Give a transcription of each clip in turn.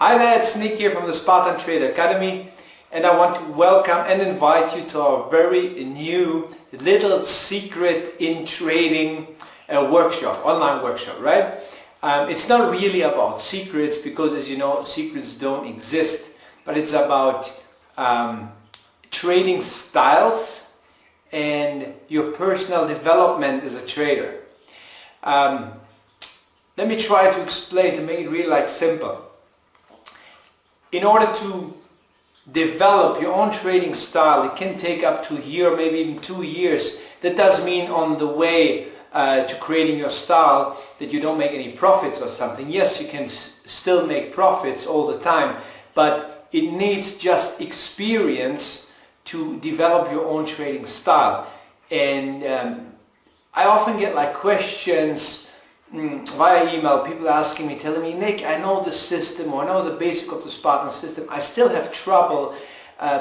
Hi there, it's Nick here from the Spartan Trade Academy, and I want to welcome and invite you to our very new little secret in trading workshop, online workshop, right? It's not really about secrets because, as you know, secrets don't exist, but it's about trading styles and your personal development as a trader. Let me try to explain to make it really simple. In order to develop your own trading style, it can take up to a year, maybe even 2 years. That does mean on the way to creating your style that you don't make any profits or something. Yes, you can still make profits all the time, but it needs just experience to develop your own trading style. And I often get questions via email, people asking me, telling me, Nick, I know the system, or I know the basic of the Spartan system. I still have trouble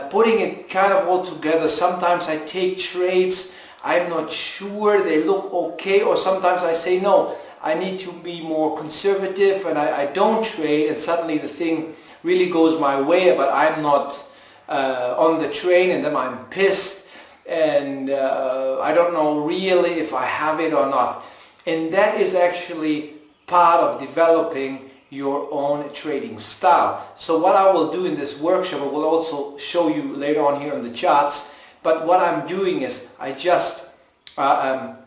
putting it kind of all together. Sometimes I take trades, I'm not sure, they look okay, or sometimes I say, no, I need to be more conservative and I don't trade, and suddenly the thing really goes my way, but I'm not on the train, and then I'm pissed, and I don't know really if I have it or not. And that is actually part of developing your own trading style. So what I will do in this workshop, I will also show you later on here on the charts, but what I'm doing is I just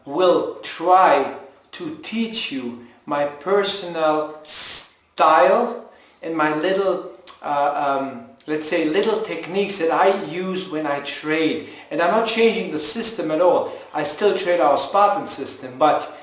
will try to teach you my personal style and my little let's say little techniques that I use when I trade. And I'm not changing the system at all. I still trade our Spartan system, but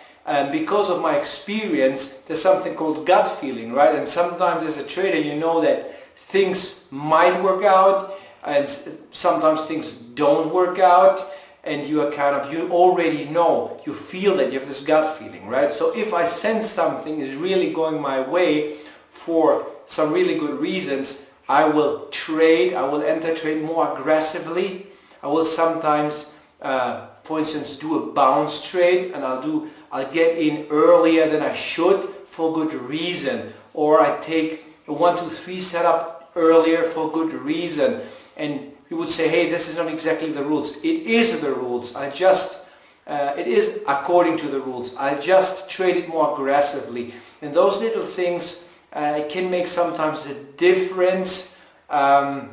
because of my experience, there's something called gut feeling, right? And sometimes as a trader, you know that things might work out, and sometimes things don't work out, and you are you already know, you feel that you have this gut feeling, right? So if I sense something is really going my way for some really good reasons, I will trade, I will enter trade more aggressively. I will sometimes, for instance, do a bounce trade, and I'll get in earlier than I should for good reason, or I take a 1, 2, 3 setup earlier for good reason. And you would say, hey, this is not exactly the rules. It is the rules. It is according to the rules. I just trade it more aggressively, and those little things can make sometimes a difference. Not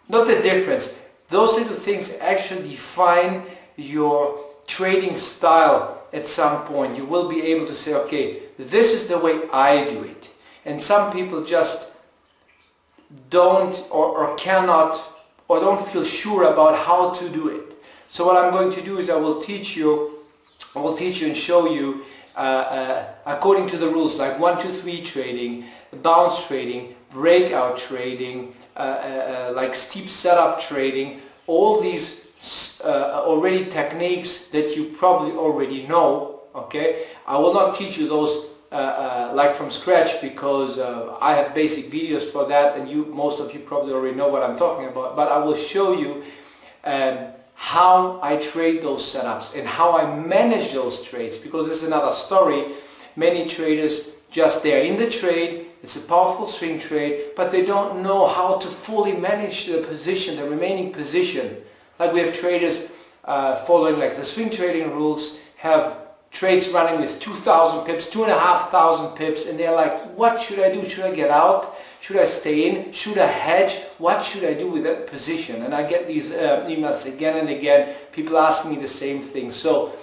the difference. Those little things actually define your trading style. At some point you will be able to say, okay, this is the way I do it. And some people just don't or cannot or don't feel sure about how to do it. So what I'm going to do is I will teach you and show you according to the rules, like 1, 2, 3 trading, bounce trading, breakout trading, like steep setup trading, all these already techniques that you probably already know. Okay, I will not teach you those from scratch, because I have basic videos for that, and most of you probably already know what I'm talking about. But I will show you how I trade those setups and how I manage those trades, because this is another story. Many traders they're in the trade, it's a powerful swing trade, but they don't know how to fully manage the position, the remaining position. Like we have traders following the swing trading rules, have trades running with 2,000 pips, 2,500 pips, and they're like, what should I do? Should I get out? Should I stay in? Should I hedge? What should I do with that position? And I get these emails again and again, people ask me the same thing. So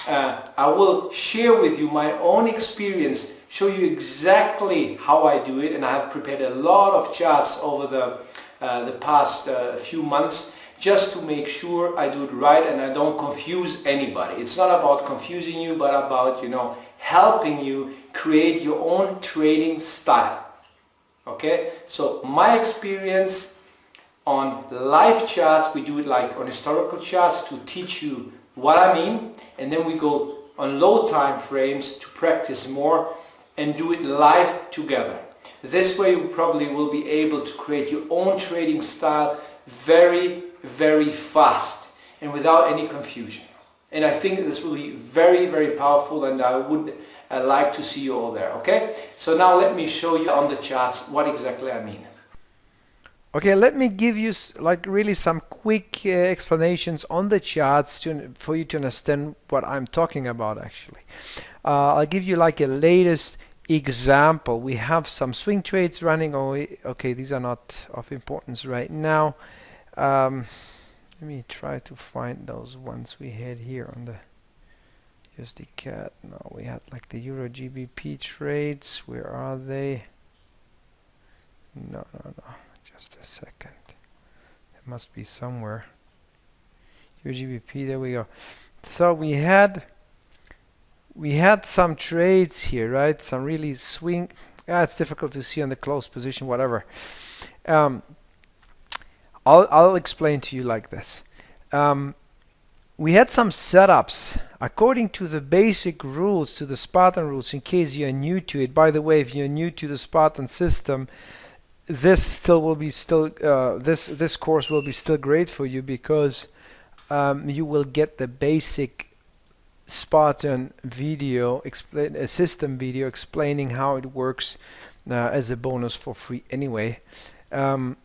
I will share with you my own experience, show you exactly how I do it, and I have prepared a lot of charts over the past few months, just to make sure I do it right and I don't confuse anybody. It's not about confusing you, but about, helping you create your own trading style. Okay? So my experience on live charts, we do it on historical charts to teach you what I mean, and then we go on low time frames to practice more and do it live together. This way you probably will be able to create your own trading style very, very fast and without any confusion. And I think this will be very, very powerful, and I would I like to see you all there, okay? So now let me show you on the charts what exactly I mean. Okay, let me give you like really some quick explanations on the charts for you to understand what I'm talking about actually. I'll give you like a latest example. We have some swing trades running. Okay, these are not of importance right now. Let me try to find those ones we had here on the USD CAD. No, we had like the Euro GBP trades. Where are they? No. Just a second. It must be somewhere. Euro GBP. There we go. So we had some trades here, right? Some really swing. It's difficult to see on the close position. Whatever. I'll explain to you like this. We had some setups according to the basic rules, to the Spartan rules, in case you're new to it. By the way, if you're new to the Spartan system, this course will be still great for you, because you will get the basic Spartan video, system video explaining how it works as a bonus for free anyway. But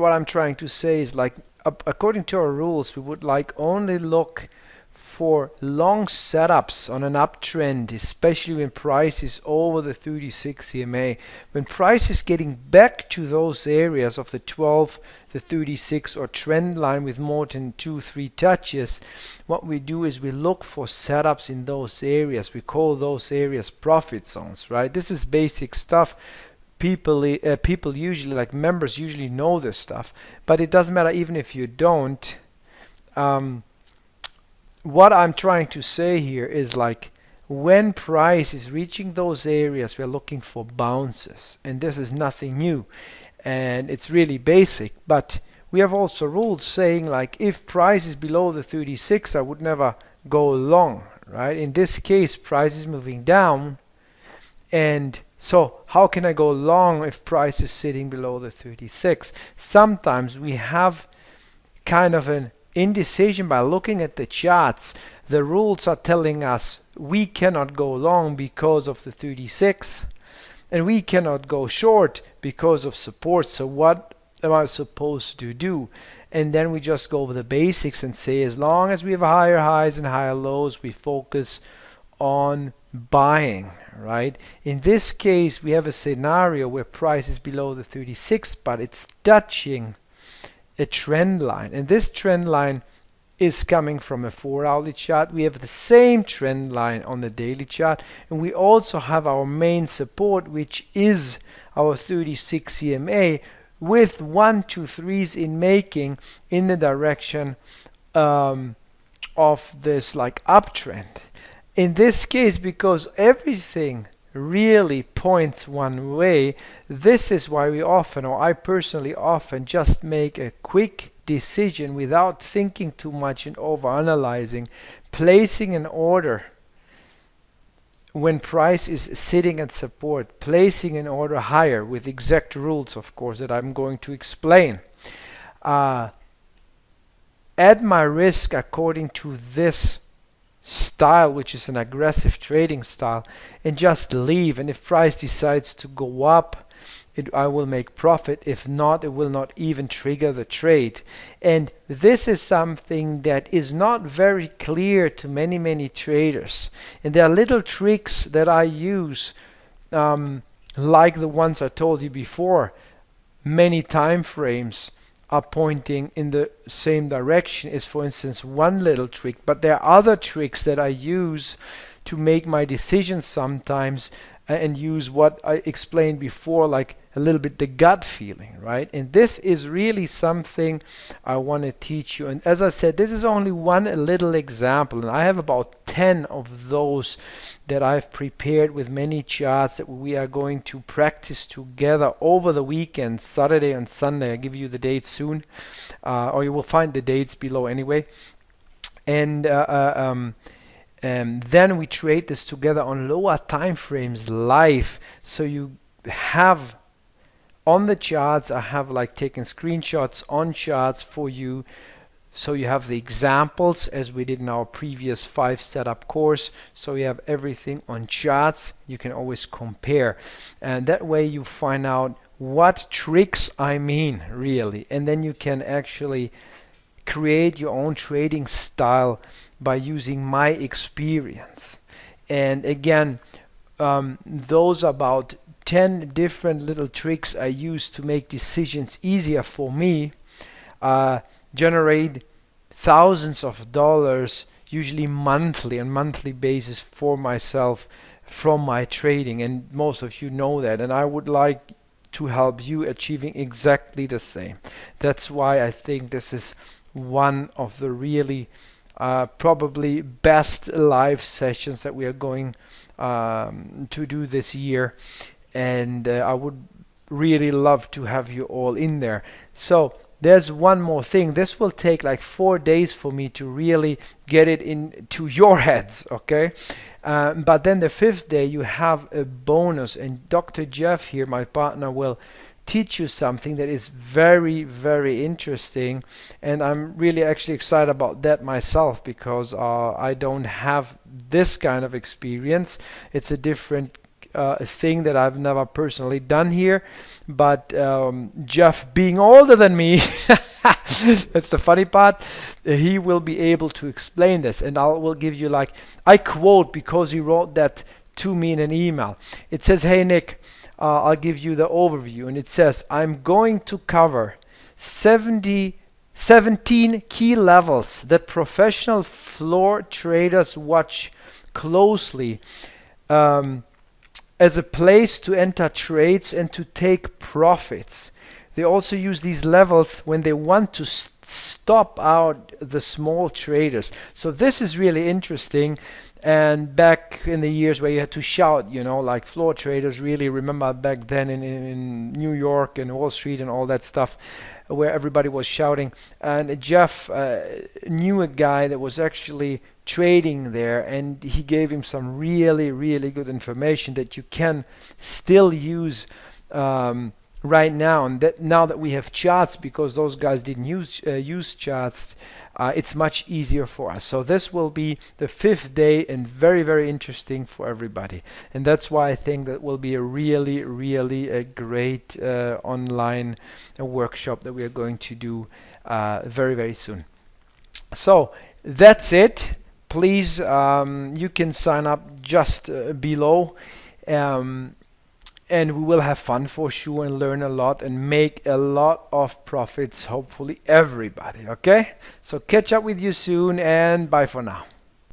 what I'm trying to say is, like, according to our rules, we would like only look for long setups on an uptrend, especially when price is over the 36 EMA. When price is getting back to those areas of the 12, the 36 or trend line with more than 2-3 touches, what we do is we look for setups in those areas. We call those areas profit zones, right? This is basic stuff. People usually, like members, usually know this stuff, but it doesn't matter even if you don't. What I'm trying to say here is, like, when price is reaching those areas, we're looking for bounces, and this is nothing new, and it's really basic. But we have also rules saying, like, if price is below the 36, I would never go long, right? In this case, price is moving down, and so how can I go long if price is sitting below the 36? Sometimes we have kind of an indecision by looking at the charts. The rules are telling us we cannot go long because of the 36, and we cannot go short because of support. So what am I supposed to do? And then we just go over the basics and say, as long as we have higher highs and higher lows, we focus on buying, right? In this case, we have a scenario where price is below the 36, but it's touching a trend line, and this trend line is coming from a 4-hourly chart. We have the same trend line on the daily chart, and we also have our main support, which is our 36 EMA, with 1, 2, 3s in making in the direction of this like uptrend. In this case, because everything really points one way, this is why we often, or I personally often, just make a quick decision without thinking too much and over analyzing, placing an order when price is sitting at support, placing an order higher with exact rules, of course, that I'm going to explain. Add my risk according to this style, which is an aggressive trading style, and just leave. And if price decides to go up, I will make profit. If not, it will not even trigger the trade. And this is something that is not very clear to many traders. And there are little tricks that I use, like the ones I told you before. Many time frames are pointing in the same direction is, for instance, one little trick, but there are other tricks that I use to make my decisions sometimes, and use what I explained before, like a little bit the gut feeling, right? And this is really something I want to teach you. And as I said, this is only one little example, and I have about 10 of those that I've prepared with many charts that we are going to practice together over the weekend, Saturday and Sunday. I'll give you the dates soon, or you will find the dates below anyway. And then we trade this together on lower time frames live. So you have on the charts, I have like taken screenshots on charts for you, So you have the examples as we did in our previous 5 setup course. So you have everything on charts. You can always compare. And that way you find out what tricks I mean really. And then you can actually create your own trading style by using my experience. And again, those about 10 different little tricks I use to make decisions easier for me, generate thousands of dollars, usually monthly, on monthly basis for myself from my trading. And most of you know that. And I would like to help you achieving exactly the same. That's why I think this is one of the really probably best live sessions that we are going to do this year. And I would really love to have you all in there. So there's one more thing. This will take like 4 days for me to really get it into your heads, okay? But then the 5th day you have a bonus, and Dr. Jeff here, my partner, will teach you something that is very, very interesting. And I'm really actually excited about that myself, because I don't have this kind of experience. It's a different thing that I've never personally done here. But Jeff, being older than me, that's the funny part, he will be able to explain this. And I will give you, like, I quote, because he wrote that to me in an email. It says, "Hey Nick, I'll give you the overview." And it says, "I'm going to cover 17 key levels that professional floor traders watch closely as a place to enter trades and to take profits. They also use these levels when they want to stop out the small traders." So this is really interesting. And back in the years where you had to shout, you know, like floor traders, really remember back then in New York and Wall Street and all that stuff, where everybody was shouting. And Jeff knew a guy that was actually trading there, and he gave him some really, really good information that you can still use right now. And that now that we have charts, because those guys didn't use charts, it's much easier for us. So this will be the 5th day, and very, very interesting for everybody. And that's why I think that will be a really, really a great online workshop that we are going to do very, very soon. So that's it. Please, you can sign up just below. And we will have fun for sure, and learn a lot and make a lot of profits, hopefully everybody, okay? So catch up with you soon, and bye for now.